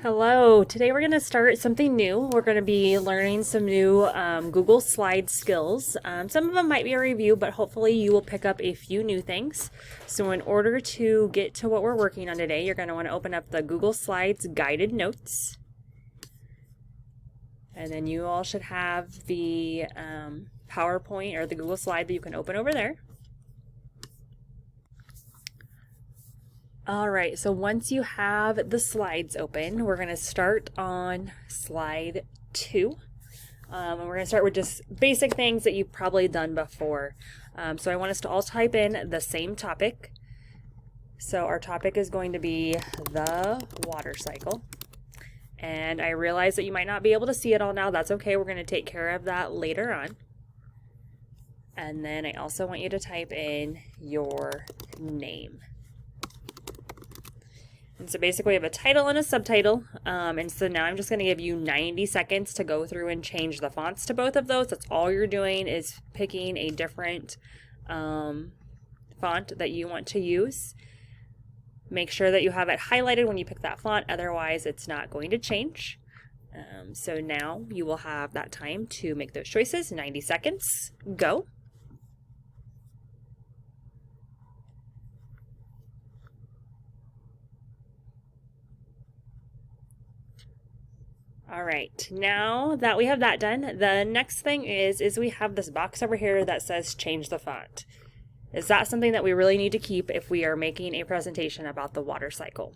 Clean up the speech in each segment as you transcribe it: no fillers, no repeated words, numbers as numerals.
Hello, today we're going to start something new. We're going to be learning some new Google Slide skills. Some of them might be a review, but hopefully you will pick up a few new things. So in order to get to what we're working on today, you're going to want to open up the Google Slides guided notes. And then you all should have the PowerPoint or the Google Slide that you can open over there. All right, so once you have the slides open, we're going to start on slide 2. And we're going to start with just basic things that you've probably done before. So I want us to all type in the same topic. So our topic is going to be the water cycle. And I realize that you might not be able to see it all now. That's okay. We're going to take care of that later on. And then I also want you to type in your name. And so basically we have a title and a subtitle, and so now I'm just going to give you 90 seconds to go through and change the fonts to both of those. That's all you're doing is picking a different font that you want to use. Make sure that you have it highlighted when you pick that font, otherwise it's not going to change. So now you will have that time to make those choices. 90 seconds, go. All right, now that we have that done, the next thing is we have this box over here that says change the font. Is that something that we really need to keep if we are making a presentation about the water cycle?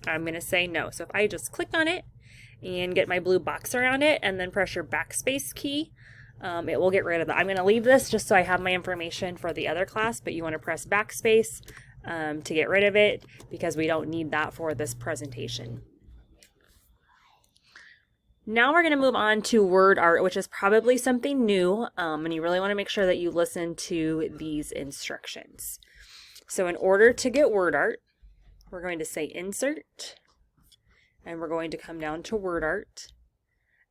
I'm going to say no. So if I just click on it and get my blue box around it and then press your backspace key, it will get rid of that. I'm going to leave this just so I have my information for the other class, but you want to press backspace to get rid of it because we don't need that for this presentation. Now we're going to move on to word art, which is probably something new, and you really want to make sure that you listen to these instructions. So in order to get word art, we're going to say insert, and we're going to come down to word art,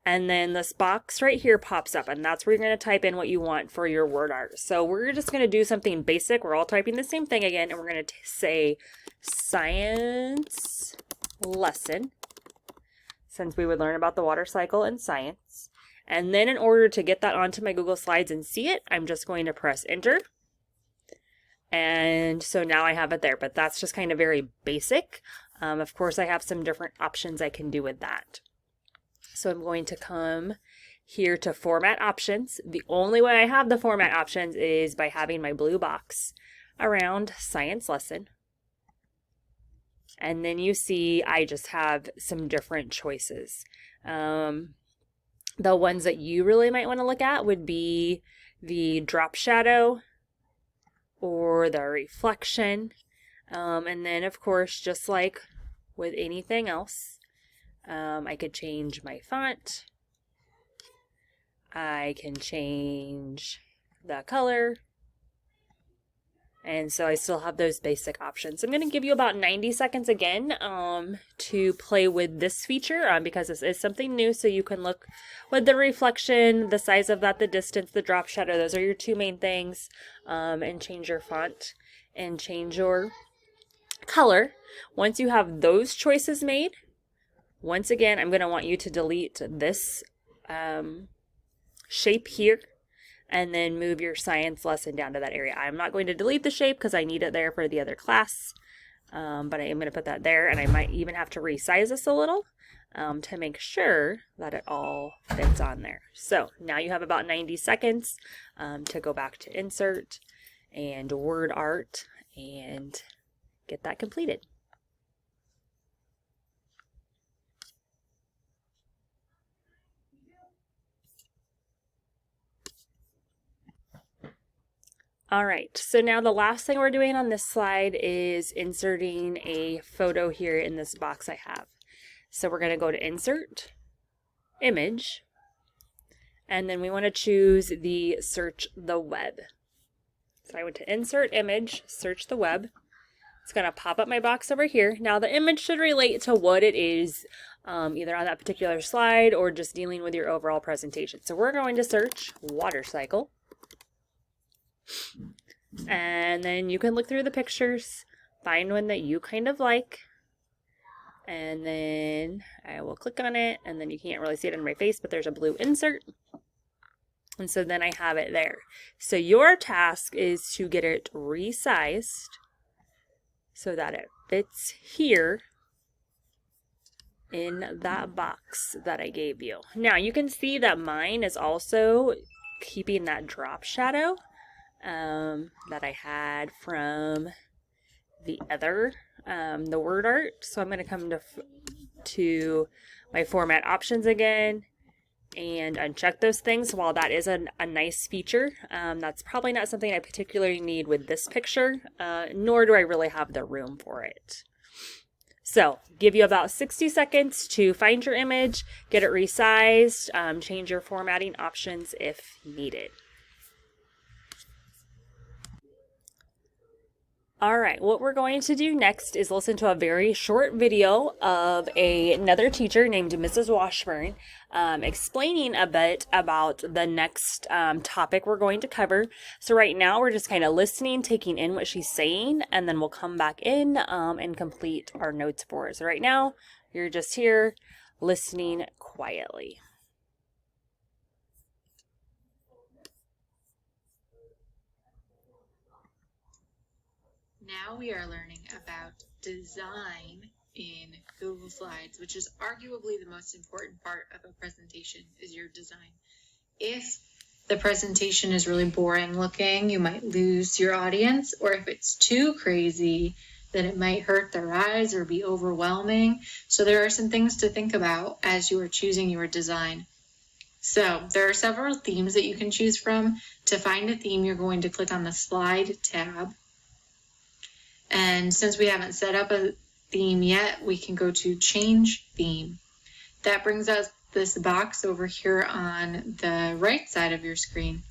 and then this box right here pops up, and that's where you're going to type in what you want for your word art. So we're just going to do something basic. We're all typing the same thing again, and we're going to say science lesson, since we would learn about the water cycle in science. And then in order to get that onto my Google Slides and see it, I'm just going to press enter. And so now I have it there, but that's just kind of very basic. Of course, I have some different options I can do with that. So I'm going to come here to format options. The only way I have the format options is by having my blue box around science lesson. And then you see I just have some different choices. The ones that you really might want to look at would be the drop shadow or the reflection. And then of course, just like with anything else, I could change my font. I can change the color. And so I still have those basic options. I'm going to give you about 90 seconds again to play with this feature because this is something new. So you can look with the reflection, the size of that, the distance, the drop shadow. Those are your two main things. And change your font and change your color. Once you have those choices made, once again, I'm going to want you to delete this shape here. And then move your science lesson down to that area. I'm not going to delete the shape because I need it there for the other class, but I am going to put that there, and I might even have to resize this a little to make sure that it all fits on there. So now you have about 90 seconds to go back to insert and word art and get that completed. All right, so now the last thing we're doing on this slide is inserting a photo here in this box I have. So we're going to go to Insert, Image, and then we want to choose the Search the Web. So I went to Insert, Image, Search the Web. It's going to pop up my box over here. Now the image should relate to what it is, either on that particular slide or just dealing with your overall presentation. So we're going to search water cycle. And then you can look through the pictures, find one that you kind of like, And then I will click on it, and then you can't really see it in my face, but there's a blue insert. And so then I have it there. So your task is to get it resized so that it fits here in that box that I gave you. Now you can see that mine is also keeping that drop shadow that I had from the other, the word art. So I'm going to come to my format options again and uncheck those things. While that is a nice feature, that's probably not something I particularly need with this picture, nor do I really have the room for it. So give you about 60 seconds to find your image, get it resized, change your formatting options if needed. All right, what we're going to do next is listen to a very short video of another teacher named Mrs. Washburn explaining a bit about the next topic we're going to cover. So right now we're just kind of listening, taking in what she's saying, and then we'll come back in and complete our notes for her. So right now you're just here listening quietly. Now we are learning about design in Google Slides, which is arguably the most important part of a presentation, is your design. If the presentation is really boring looking, you might lose your audience, or if it's too crazy, then it might hurt their eyes or be overwhelming. So there are some things to think about as you are choosing your design. So there are several themes that you can choose from. To find a theme, you're going to click on the Slide tab. And since we haven't set up a theme yet, we can go to Change Theme. That brings us this box over here on the right side of your screen.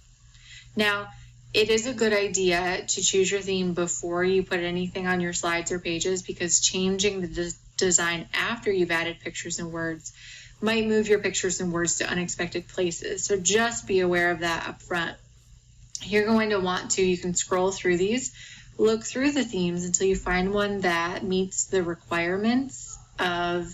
Now, it is a good idea to choose your theme before you put anything on your slides or pages, because changing the design after you've added pictures and words might move your pictures and words to unexpected places. So just be aware of that up front. You're going to want to, you can scroll through these, look through the themes until you find one that meets the requirements of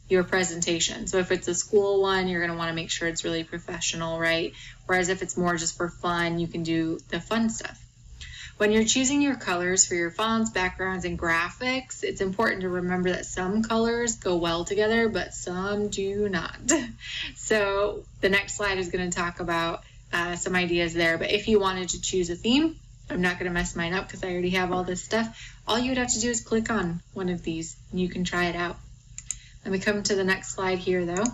your presentation. So if it's a school one, you're going to want to make sure it's really professional, right? Whereas if it's more just for fun, you can do the fun stuff. When you're choosing your colors for your fonts, backgrounds, and graphics, it's important to remember that some colors go well together, but some do not. So the next slide is going to talk about some ideas there. But if you wanted to choose a theme, I'm not going to mess mine up because I already have all this stuff. All you would have to do is click on one of these and you can try it out. Let me come to the next slide here though.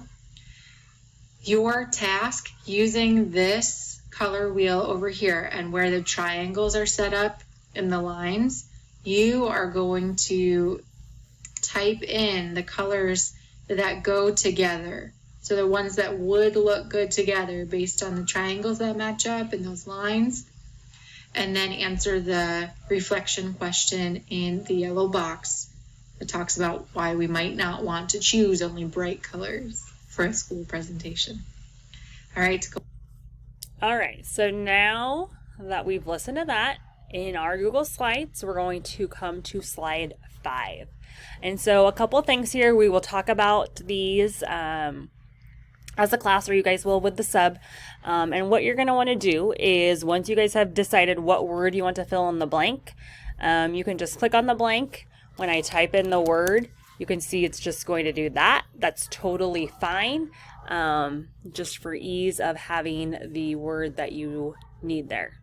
Your task using this color wheel over here and where the triangles are set up in the lines, you are going to type in the colors that go together. So the ones that would look good together based on the triangles that match up in those lines. And then answer the reflection question in the yellow box that talks about why we might not want to choose only bright colors for a school presentation. All right. All right, so now that we've listened to that in our Google Slides, we're going to come to slide 5. And so a couple of things here, we will talk about these as a class, or you guys will with the sub. And what you're going to want to do is, once you guys have decided what word you want to fill in the blank, you can just click on the blank. When I type in the word, you can see it's just going to do that. That's totally fine, just for ease of having the word that you need there.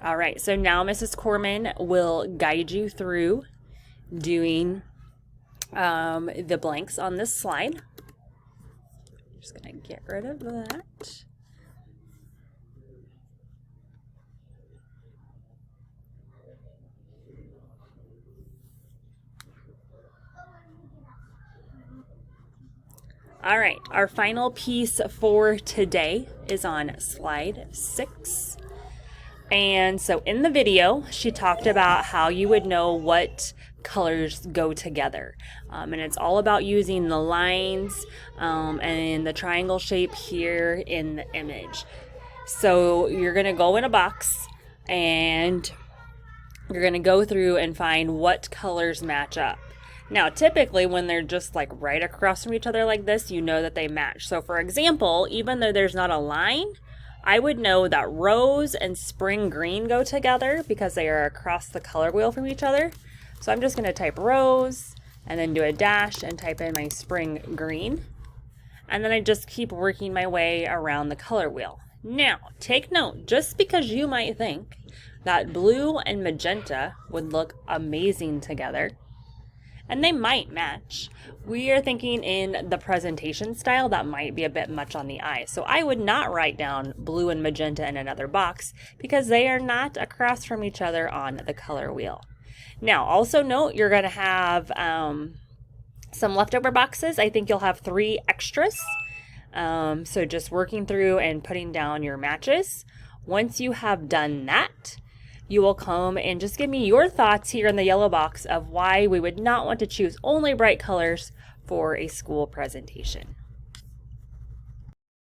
All right, so now Mrs. Corman will guide you through doing the blanks on this slide. Just gonna get rid of that. All right, our final piece for today is on slide 6. And so in the video, she talked about how you would know what colors go together. And it's all about using the lines and the triangle shape here in the image. So you're going to go in a box and you're going to go through and find what colors match up. Now, typically when they're just like right across from each other like this, you know that they match. So for example, even though there's not a line, I would know that rose and spring green go together because they are across the color wheel from each other. So I'm just going to type rose and then do a dash and type in my spring green. And then I just keep working my way around the color wheel. Now, take note, just because you might think that blue and magenta would look amazing together, and they might match, we are thinking in the presentation style that might be a bit much on the eye. So I would not write down blue and magenta in another box because they are not across from each other on the color wheel. Now, also note you're going to have some leftover boxes. I think you'll have 3 extras. So just working through and putting down your matches. Once you have done that, you will come and just give me your thoughts here in the yellow box of why we would not want to choose only bright colors for a school presentation.